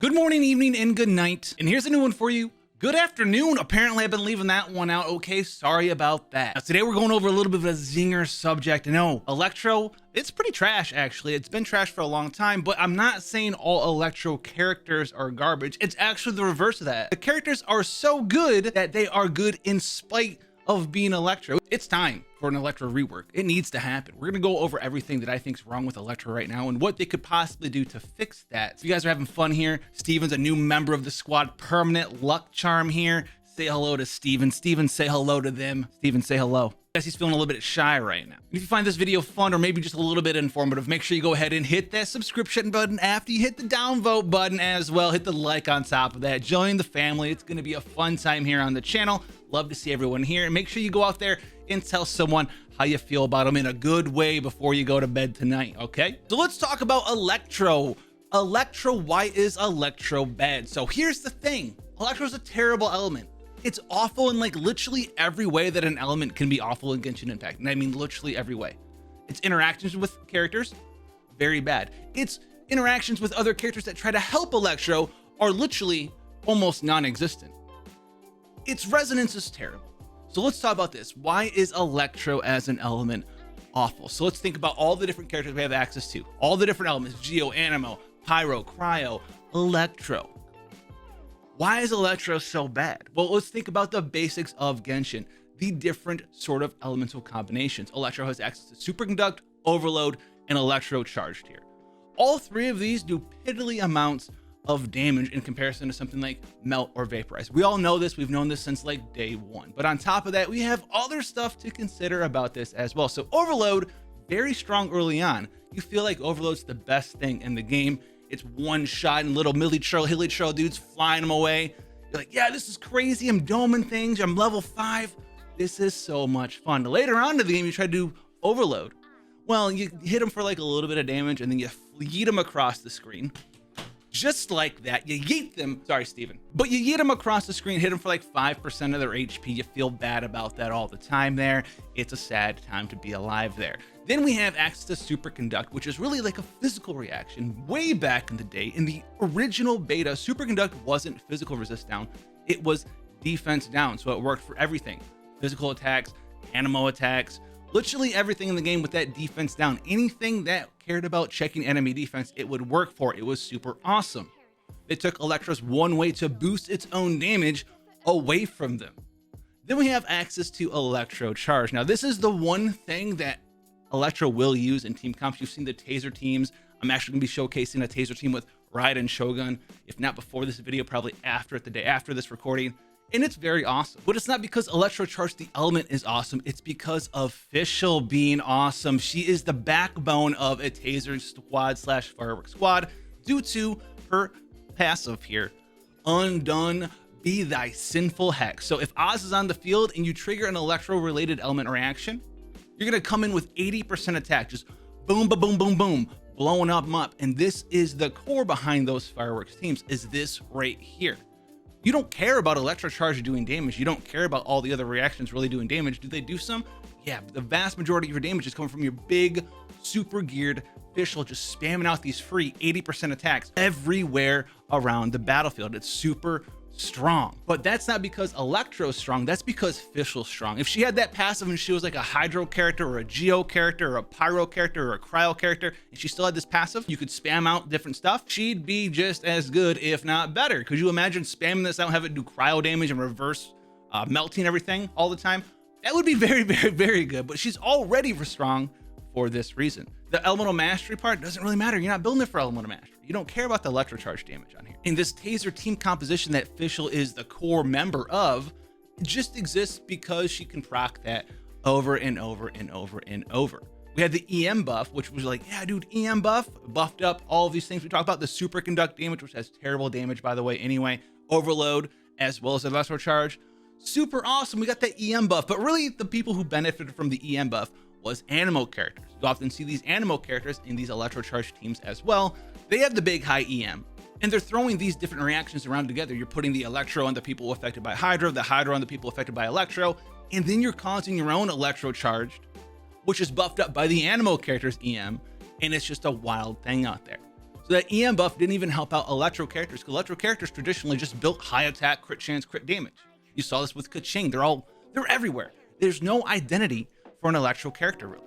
Good morning, evening, and good night. And here's a new one for you. Good afternoon. Apparently, I've been leaving that one out. Okay, sorry about that. Now, today we're going over a little bit of a zinger subject. No, Electro, it's pretty trash, actually. It's been trash for a long time, but I'm not saying all Electro characters are garbage. It's actually the reverse of that. The characters are so good that they are good in spite of being Electro. It's time for an Electro rework. It needs to happen. We're gonna go over everything that I think is wrong with Electro right now and what they could possibly do to fix that. If you guys are having fun here, Steven's a new member of the squad, permanent luck charm here. Say hello to Steven. Steven, say hello to them. Steven, say hello. I guess he's feeling a little bit shy right now. If you find this video fun or maybe just a little bit informative, make sure you go ahead and hit that subscription button after you hit the downvote button as well. Hit the like on top of that. Join the family. It's going to be a fun time here on the channel. Love to see everyone here. And make sure you go out there and tell someone how you feel about them in a good way before you go to bed tonight, okay? So let's talk about Electro. Electro, why is Electro bad? So here's the thing. Electro is a terrible element. It's awful in like literally every way that an element can be awful in Genshin Impact. And I mean literally every way. Its interactions with characters, very bad. Its interactions with other characters that try to help Electro are literally almost non-existent. Its resonance is terrible. So let's talk about this. Why is Electro as an element awful? So let's think about all the different characters we have access to. All the different elements, Geo, Animo, Pyro, Cryo, Electro. Why is Electro so bad? Well, let's think about the basics of Genshin, the different sort of elemental combinations. Electro has access to Superconduct, Overload, and Electro Charged here. All three of these do piddly amounts of damage in comparison to something like Melt or Vaporize. We all know this, we've known this since like day one. But on top of that, we have other stuff to consider about this as well. So Overload, very strong early on. You feel like Overload's the best thing in the game. It's one shot and little hilly trail dudes flying them away. You're like, yeah, this is crazy. I'm doming things. I'm level 5. This is so much fun. Later on in the game, you try to do Overload. Well, you hit them for like a little bit of damage and then you yeet them across the screen. Just like that, you yeet them. Sorry, Steven. But you yeet them across the screen, hit them for like 5% of their HP. You feel bad about that all the time there. It's a sad time to be alive there. Then we have access to Superconduct, which is really like a physical reaction. Way back in the day, in the original beta, Superconduct wasn't physical resist down. It was defense down, so it worked for everything. Physical attacks, animo attacks, literally everything in the game with that defense down. Anything that cared about checking enemy defense, it would work for. It was super awesome. They took Electro's one way to boost its own damage away from them. Then we have access to Electro Charge. Now, this is the one thing that Electro will use in team comps. You've seen the Taser teams. I'm actually going to be showcasing a Taser team with Raiden Shogun. If not before this video, probably after it, the day after this recording. And it's very awesome. But it's not because Electro Charge, the element, is awesome. It's because of Fischl being awesome. She is the backbone of a Taser squad / fireworks squad due to her passive here. Undone be thy sinful hex. So if Oz is on the field and you trigger an Electro-related element reaction, you're gonna come in with 80% attack, just boom, boom, boom, boom, boom, blowing up. And this is the core behind those fireworks teams, is this right here. You don't care about Electro Charge doing damage. You don't care about all the other reactions really doing damage. Do they do some? Yeah, but the vast majority of your damage is coming from your big, super geared Fischl just spamming out these free 80% attacks everywhere around the battlefield. It's super strong. But that's not because Electro's strong, that's because Fischl's strong. If she had that passive and she was like a Hydro character or a Geo character or a Pyro character or a Cryo character, and she still had this passive, you could spam out different stuff, she'd be just as good, if not better. Could you imagine spamming this out and have it do Cryo damage and reverse melting everything all the time? That would be very, very, very good, but she's already strong for this reason. The elemental mastery part doesn't really matter. You're not building it for elemental mastery. You don't care about the Electro Charge damage on here. And this Taser team composition that Fischl is the core member of just exists because she can proc that over and over and over and over. We had the EM buff, which was like, yeah, dude, EM buff, buffed up all of these things. We talked about the Superconduct damage, which has terrible damage, by the way, anyway. Overload, as well as Electro Charge. Super awesome. We got that EM buff, but really the people who benefited from the EM buff was Animo characters. You often see these Animo characters in these Electro Charge teams as well. They have the big high EM, and they're throwing these different reactions around together. You're putting the Electro on the people affected by Hydro, the Hydro on the people affected by Electro, and then you're causing your own Electro Charged, which is buffed up by the Animo character's EM, and it's just a wild thing out there. So that EM buff didn't even help out Electro characters, because Electro characters traditionally just built high attack, crit chance, crit damage. You saw this with Kaching. They're everywhere. There's no identity for an Electro character, really.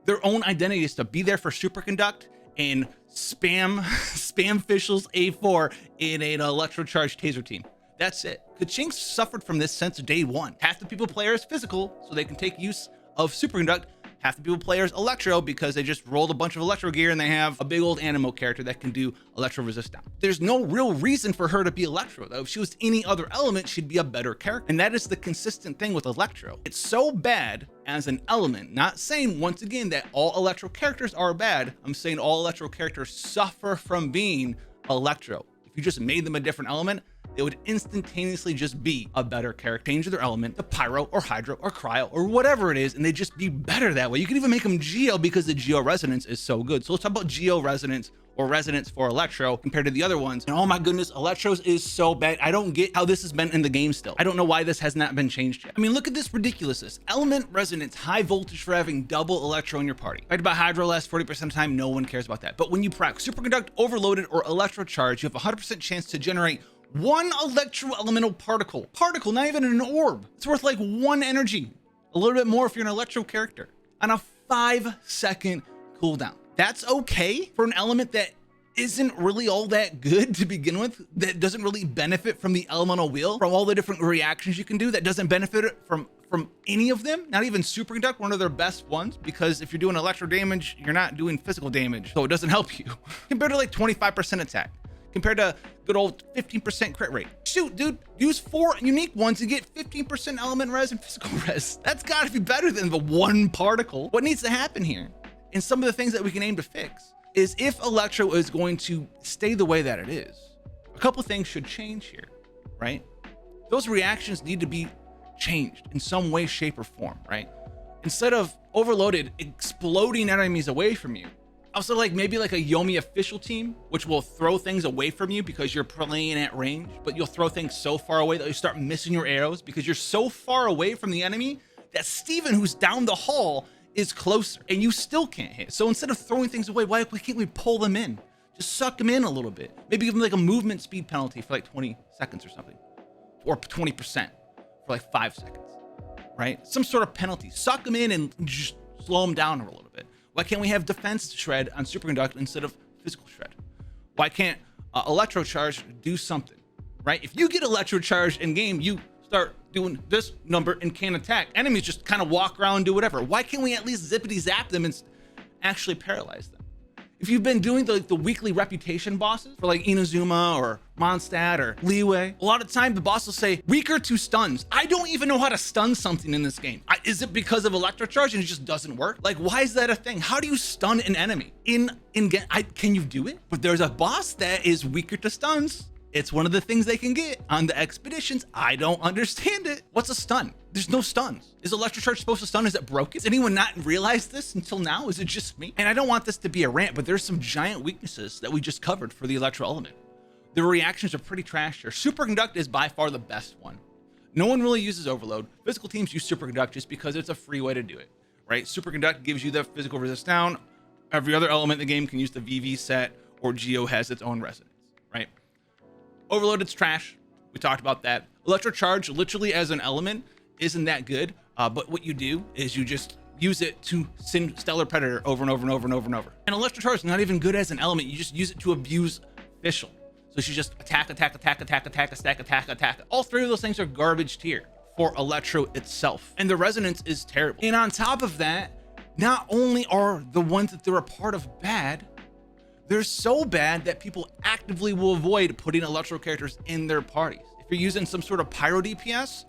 Their own identity is to be there for Superconduct and spam Fischl's A4 in an Electro Charged Taser team. That's it. Kaching suffered from this since day one. Half the people play as physical, so they can take use of Superconduct. Half the people play as Electro because they just rolled a bunch of Electro gear and they have a big old Animo character that can do Electro resist down. There's no real reason for her to be Electro, though. If she was any other element, she'd be a better character. And that is the consistent thing with Electro. It's so bad as an element. Not saying, once again, that all Electro characters are bad. I'm saying all Electro characters suffer from being Electro. If you just made them a different element, they would instantaneously just be a better character. Change their element to Pyro or Hydro or Cryo or whatever it is, and they'd just be better that way. You can even make them Geo because the Geo resonance is so good. So let's talk about Geo resonance or resonance for Electro compared to the other ones. And oh my goodness, Electro's is so bad. I don't get how this has been in the game still. I don't know why this has not been changed yet. I mean, look at this ridiculousness. Element resonance, high voltage for having double Electro in your party. Right, about Hydro lasts 40% of the time, no one cares about that. But when you proc Superconduct, Overloaded, or Electro Charge, you have a 100% chance to generate one Electro Elemental particle, not even an orb. It's worth like 1 energy, a little bit more if you're an Electro character, on a 5-second cooldown. That's okay for an element that isn't really all that good to begin with, that doesn't really benefit from the elemental wheel, from all the different reactions you can do, that doesn't benefit from any of them, not even Superconduct, one of their best ones, because if you're doing Electro damage, you're not doing physical damage, so it doesn't help you, compared to like 25% attack. Compared to good old 15% crit rate. Shoot, dude, use 4 unique ones to get 15% element res and physical res. That's gotta be better than the 1 particle. What needs to happen here, and some of the things that we can aim to fix, is if Electro is going to stay the way that it is, a couple things should change here, right? Those reactions need to be changed in some way, shape, or form, right? Instead of Overloaded exploding enemies away from you, also, like maybe like a Yomi official team, which will throw things away from you because you're playing at range, but you'll throw things so far away that you start missing your arrows because you're so far away from the enemy that Steven, who's down the hall, is closer and you still can't hit. So instead of throwing things away, why can't we pull them in? Just suck them in a little bit. Maybe give them like a movement speed penalty for like 20 seconds or something, or 20% for like 5 seconds, right? Some sort of penalty. Suck them in and just slow them down a little bit. Why can't we have defense shred on Superconduct instead of physical shred? Why can't Electro Charge do something, right? If you get Electro Charge in game, you start doing this number and can't attack. Enemies just kind of walk around and do whatever. Why can't we at least zippity zap them and actually paralyze them? If you've been doing the weekly reputation bosses for like Inazuma or Mondstadt or Leeway, a lot of time the boss will say weaker to stuns. I don't even know how to stun something in this game. Is it because of Electro Charge and it just doesn't work? Like, why is that a thing? How do you stun an enemy? Can you do it? But there's a boss that is weaker to stuns. It's one of the things they can get on the expeditions. I don't understand it. What's a stun? There's no stuns. Is Electro Charge supposed to stun? Is it broken? Has anyone not realized this until now? Is it just me? And I don't want this to be a rant, but there's some giant weaknesses that we just covered for the Electro Element. The reactions are pretty trash here. Superconduct is by far the best one. No one really uses Overload. Physical teams use Superconduct just because it's a free way to do it, right? Superconduct gives you the physical resist down. Every other element in the game can use the VV set, or Geo has its own resonance, right? Overloaded's trash. We talked about that. Electro Charge, literally as an element, isn't that good. But what you do is you just use it to send Stellar Predator over and over and over and over and over. And Electro Charge is not even good as an element. You just use it to abuse Fischl. So she just attack. All 3 of those things are garbage tier for Electro itself. And the resonance is terrible. And on top of that, not only are the ones that they're a part of bad, they're so bad that people actively will avoid putting Electro characters in their parties. If you're using some sort of Pyro DPS,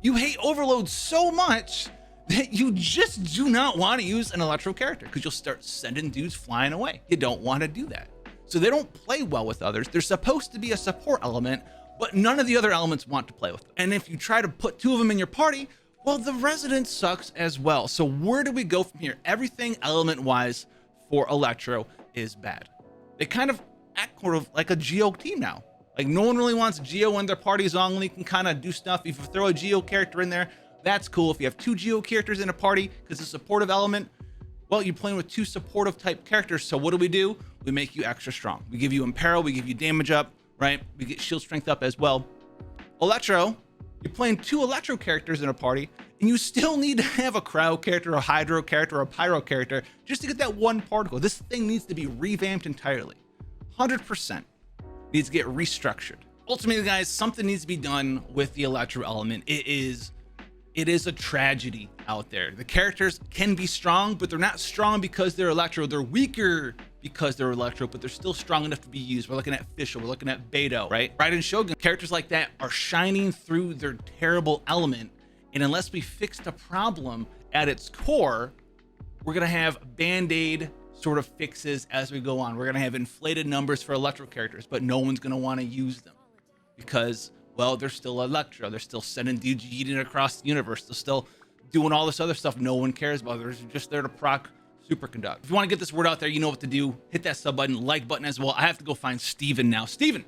you hate Overload so much that you just do not want to use an Electro character because you'll start sending dudes flying away. You don't want to do that. So they don't play well with others. They're supposed to be a support element, but none of the other elements want to play with them. And if you try to put 2 of them in your party, well, the resonance sucks as well. So where do we go from here? Everything element-wise for Electro is bad. They kind of act sort of like a Geo team now. Like, no one really wants Geo in their parties. Only can kind of do stuff. If you throw a Geo character in there, that's cool. If you have 2 Geo characters in a party because it's a supportive element, well, you're playing with 2 supportive type characters. So what do? we make you extra strong. We give you Imperil, we give you damage up, right? We get shield strength up as well. Electro, you're playing 2 Electro characters in a party, and you still need to have a Cryo character, a Hydro character, or a Pyro character just to get that 1 particle. This thing needs to be revamped entirely. 100% needs to get restructured. Ultimately, guys, something needs to be done with the Electro Element. It is a tragedy out there. The characters can be strong, but they're not strong because they're Electro. They're weaker because they're Electro, but they're still strong enough to be used. We're looking at Fischl, we're looking at Beidou, right? Raiden Shogun, characters like that are shining through their terrible element, and unless we fix the problem at its core, we're gonna have band-aid sort of fixes as we go on. We're gonna have inflated numbers for Electro characters, but no one's gonna wanna use them because, well, they're still Electro. They're still sending dudes yeeting across the universe. They're still doing all this other stuff no one cares about. They're just there to proc superconduct. If you want to get this word out there, you know what to do. Hit that sub button, like button as well. I have to go find Steven now. Steven,